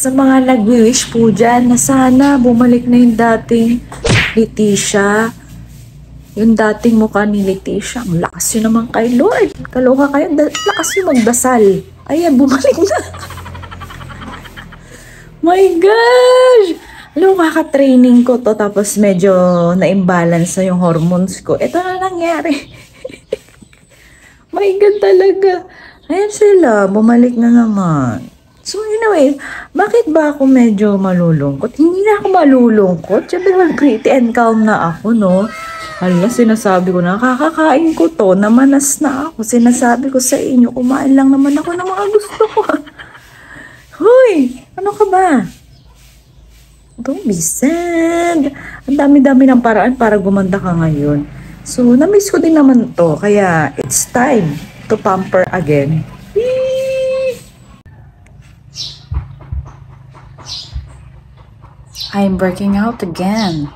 Sa mga nag-wish po dyan na sana bumalik na yung dating Leticia. Yung dating mukha ni Leticia. Ang lakas yun naman kay Lord. Kaloka kayo. Lakas yung magdasal. Ayan, bumalik na. My gosh! Alam, kaka-training ko to. Tapos medyo na-imbalance na yung hormones ko. Ito na nangyari. My God talaga. Ayan sila. Bumalik na naman. So anyway, bakit ba ako medyo malulungkot? Hindi na ako malulungkot. Siyempre pretty and calm na ako, no? Hala, sinasabi ko na, kakakain ko to, namanas na ako. Sinasabi ko sa inyo, kumain lang naman ako ng mga gusto ko. Hoy, ano ka ba? Don't be sad. Ang dami-dami ng paraan para gumanda ka ngayon. So, na-miss ko din naman to. Kaya, it's time to pamper again. I'm working out again.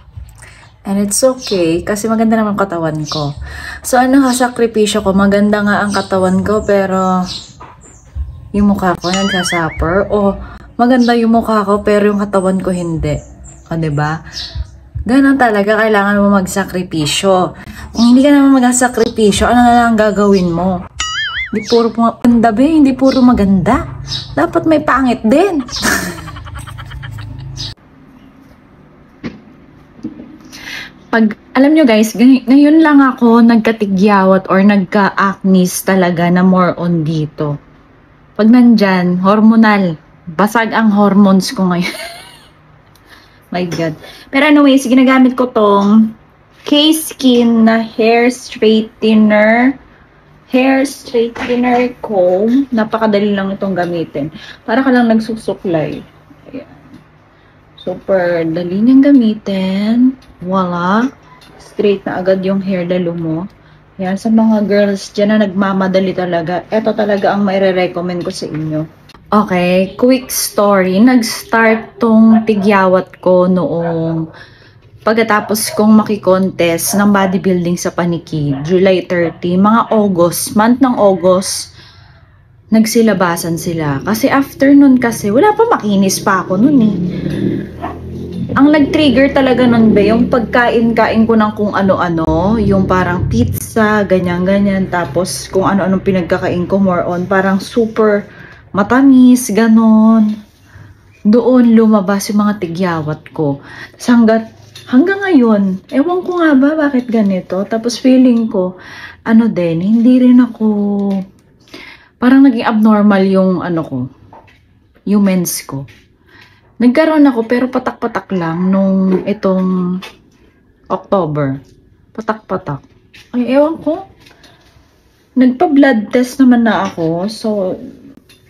And it's okay kasi maganda naman katawan ko. So ano sakripisyo ko? Maganda nga ang katawan ko pero yung mukha ko nagka-suffer. O maganda yung mukha ko pero yung katawan ko hindi. O diba? Ganun talaga, kailangan mo magsakripisyo. Kung hindi ka naman magsakripisyo, ano na lang gagawin mo? Hindi puro maganda ba? Hindi puro maganda. Dapat may pangit din. Alam nyo guys, ngayon lang ako nagkatigyawat or nagka-acnes talaga na more on dito. Pag nandyan, hormonal. Basag ang hormones ko ngayon. My God. Pero anyways, ginagamit ko tong K-Skin na hair straightener comb. Napakadali lang itong gamitin. Para ka lang nagsusuklay. Ayan. Super dali niyang gamitin. Voila. Straight na agad yung hair lalo mo. Yan, sa mga girls dyan na nagmamadali talaga, ito talaga ang maire-recommend ko sa inyo. Okay, quick story. Nag-start tong tigyawat ko noong pagkatapos kong makikontest ng bodybuilding sa Paniki, July 30. Mga August, month ng August, nagsilabasan sila. Kasi after nun kasi, wala pa, makinis pa ako nun eh. Ang nag-trigger talaga nun ba, yung pagkain-kain ko ng kung ano-ano, yung parang pizza, ganyan-ganyan, tapos kung ano-anong pinagkakain ko, more on, parang super matamis, ganon. Doon lumabas yung mga tigyawat ko. Hanggang ngayon, ewan ko nga ba bakit ganito, tapos feeling ko, ano din, hindi rin ako, parang naging abnormal yung ano ko, yung mens ko. Nagkaroon ako pero patak-patak lang nung itong October. Patak-patak. Ay, ewan ko. Nagpa-blood test naman na ako. So,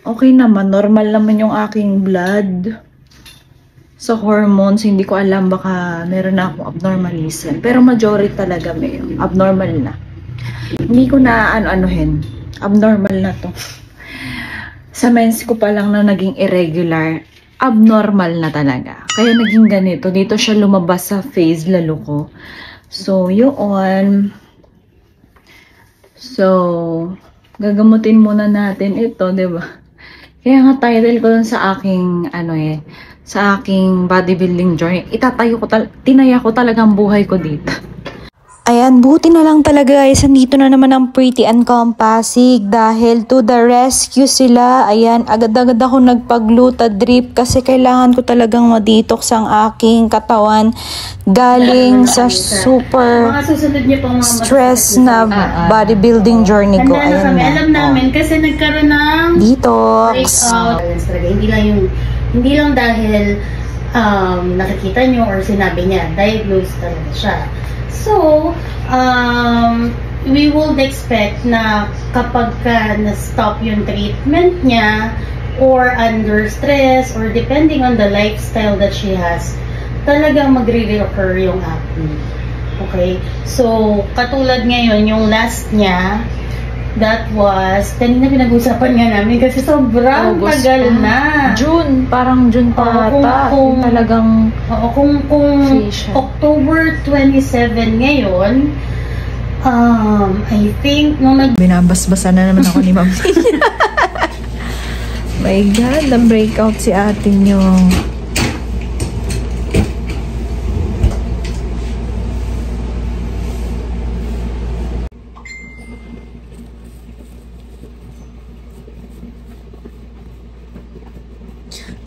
okay naman. Normal naman yung aking blood. Sa hormones, hindi ko alam baka meron na akong abnormalism. Pero majority talaga may abnormal na. Hindi ko na ano-anuhin. Abnormal na to. Sa mens ko pa lang na naging irregular. Abnormal na talaga. Kaya naging ganito. Dito siya lumabas sa face lalo ko. So, yun. So, gagamutin muna natin ito, diba? Kaya nga title ko dun sa aking, sa aking bodybuilding journey. Tinaya ko talagang buhay ko dito. Ayan, buti na lang talaga guys, nandito na naman ang Pretty and Calm Pasig dahil to the rescue sila. Ayan, agad-agad ako nagpagluta drip kasi kailangan ko talagang ma-detox ang aking katawan galing sa super stress na bodybuilding journey ko. Ayan na. Alam namin kasi nagkaroon ng detox. Hindi lang dahil nakikita nyo or sinabi niya, diagnosed talaga siya. So, we would expect na kapag na-stop yung treatment niya or under stress or depending on the lifestyle that she has, talagang magre-reoccur yung acne. Okay? So, katulad ngayon, yung last niya, that was, kanina pinag-usapan nga namin kasi sobrang August tagal pa. na. June, parang June pa ata. Talagang kung October 27 ngayon, I think, nung binabasbasa na naman ako ni Ma'am. My God, na-breakout si ate nyo.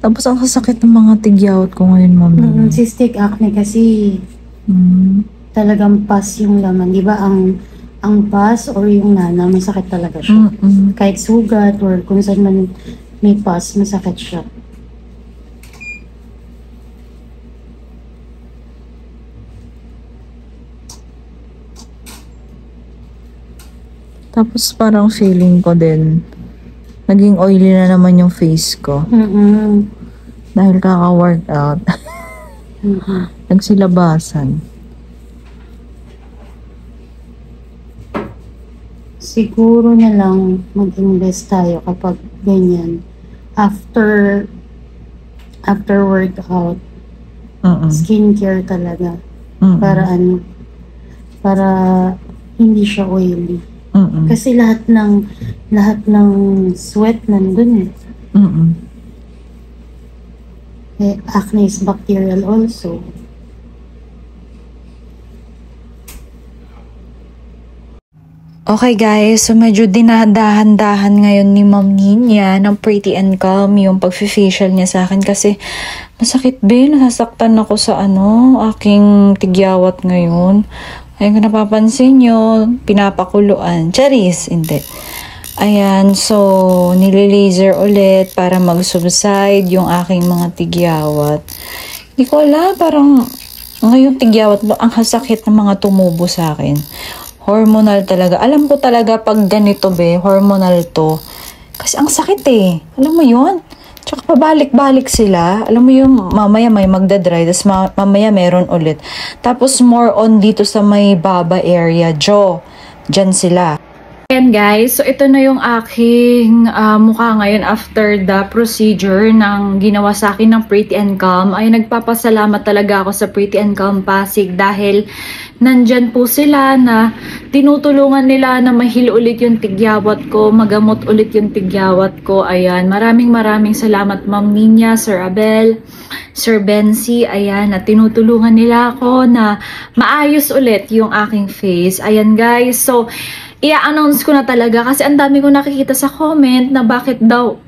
Tapos ang sasakit ng mga tigyawat ko ngayon, mami. Cystic acne kasi talagang pus yung laman. Di ba ang pus or yung nana, masakit talaga siya. Kahit sugat or kung saan man may pus, masakit siya. Tapos parang feeling ko din, naging oily na naman yung face ko. Dahil kaka-workout. Nagsilabasan. Siguro na lang mag-invest tayo kapag ganyan. After workout, skincare talaga. Para para hindi siya oily. Kasi lahat ng sweat nandun eh. Acne is bacterial also. Okay guys, so medyo dinadahan-dahan ngayon ni Ma'am Ninya ng Pretty and Calm yung pag-facial niya sa akin kasi masakit nasasaktan ako sa aking tigyawat ngayon. Ayun, kung napapansin nyo, pinapakuluan. Charis, hindi. Ayan, so, nililaser ulit para mag-subside yung aking mga tigyawat. Hindi ko alam, parang ngayon tigyawat, ang hasakit ng mga tumubo sa akin. Hormonal talaga. Alam ko talaga pag ganito hormonal to. Kasi ang sakit Alam mo yun? Tsaka pabalik-balik sila. Alam mo yung mamaya may magdadry, tapos mamaya meron ulit. Tapos more on dito sa may baba area, jaw. Diyan sila. Ayan guys, so ito na yung aking mukha ngayon after the procedure ng ginawa sa akin ng Pretty and Calm. Ay nagpapasalamat talaga ako sa Pretty and Calm Pasig dahil nandyan po sila na tinutulungan nila na mahil ulit yung tigyawat ko, magamot ulit yung tigyawat ko. Ayan, maraming salamat Ma'am Ninya, Sir Abel, Sir Bensi, ayan, na tinutulungan nila ako na maayos ulit yung aking face. Ayan guys, so i-announce ko na talaga kasi ang dami ko nakikita sa comment na bakit daw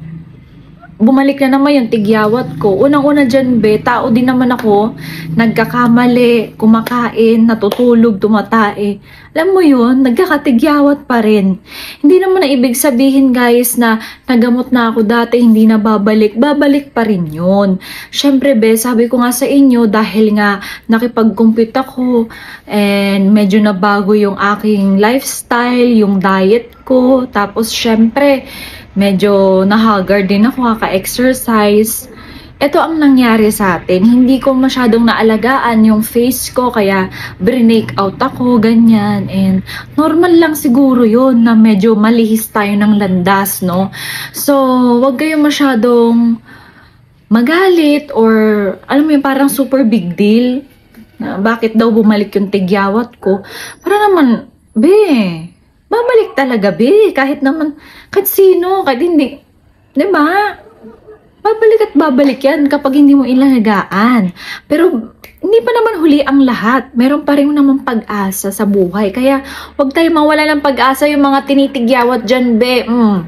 bumalik na naman yung tigyawat ko. Unang-una dyan tao din naman ako, nagkakamali, kumakain, natutulog, tumatae. Alam mo yun, nagkakatigyawat pa rin. Hindi naman na ibig sabihin guys na nagamot na ako dati, hindi na babalik. Babalik pa rin yun. Syempre sabi ko nga sa inyo, dahil nga nakipag-compute ako and medyo nabago yung aking lifestyle, yung diet ko. Tapos syempre, medyo nahaggard din ako kaka-exercise. Ito ang nangyari sa atin. Hindi ko masyadong naalagaan yung face ko, kaya break out ako, ganyan. And normal lang siguro yun na medyo malihis tayo ng landas, no? So, wag kayo masyadong magalit or alam mo yun, parang super big deal. Bakit daw bumalik yung tigyawat ko? Para naman, babalik talaga, kahit naman, kahit sino, kahit hindi. Diba? Babalik at babalik yan kapag hindi mo ilagaan. Pero, hindi pa naman huli ang lahat. Meron pa rin naman pag-asa sa buhay. Kaya, huwag tayo mawala ng pag-asa yung mga tinitigyawat dyan,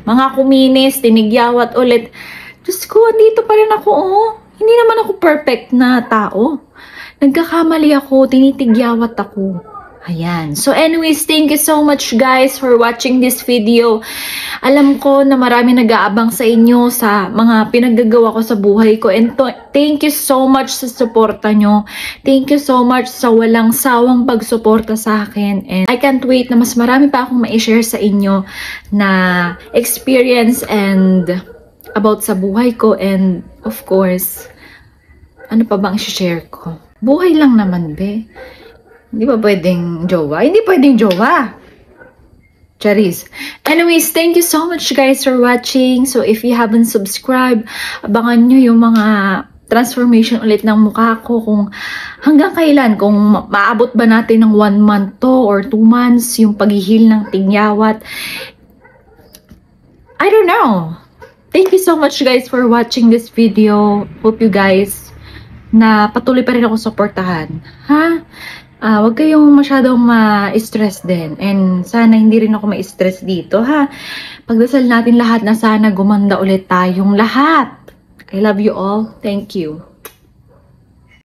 mga kuminis, tinigyawat ulit. Diyos ko, andito pa rin ako, Hindi naman ako perfect na tao. Nagkakamali ako, tinitigyawat ako. Ayan. So anyways, thank you so much guys for watching this video. Alam ko na marami nag-aabang sa inyo sa mga pinaggagawa ko sa buhay ko. And thank you so much sa suporta nyo. Thank you so much sa walang sawang pagsuporta sa akin. And I can't wait na mas marami pa akong ma-share sa inyo na experience and about sa buhay ko. And of course, ano pa bang i-share ko? Buhay lang naman, Hindi ba pwedeng jowa? Hindi pwedeng jowa. Charis. Anyways, thank you so much guys for watching. So if you haven't subscribed, abangan nyo yung mga transformation ulit ng mukha ko. Kung hanggang kailan, kung maabot ba natin ng 1 month to or 2 months yung paghihil ng tigyawat. I don't know. thank you so much guys for watching this video. Hope you guys na patuloy pa rin ako suportahan. Ha? Huwag kayong masyadong ma-stress din. And sana hindi rin ako ma-stress dito, ha? Pagdasal natin lahat na sana gumanda ulit tayong lahat. I love you all. Thank you.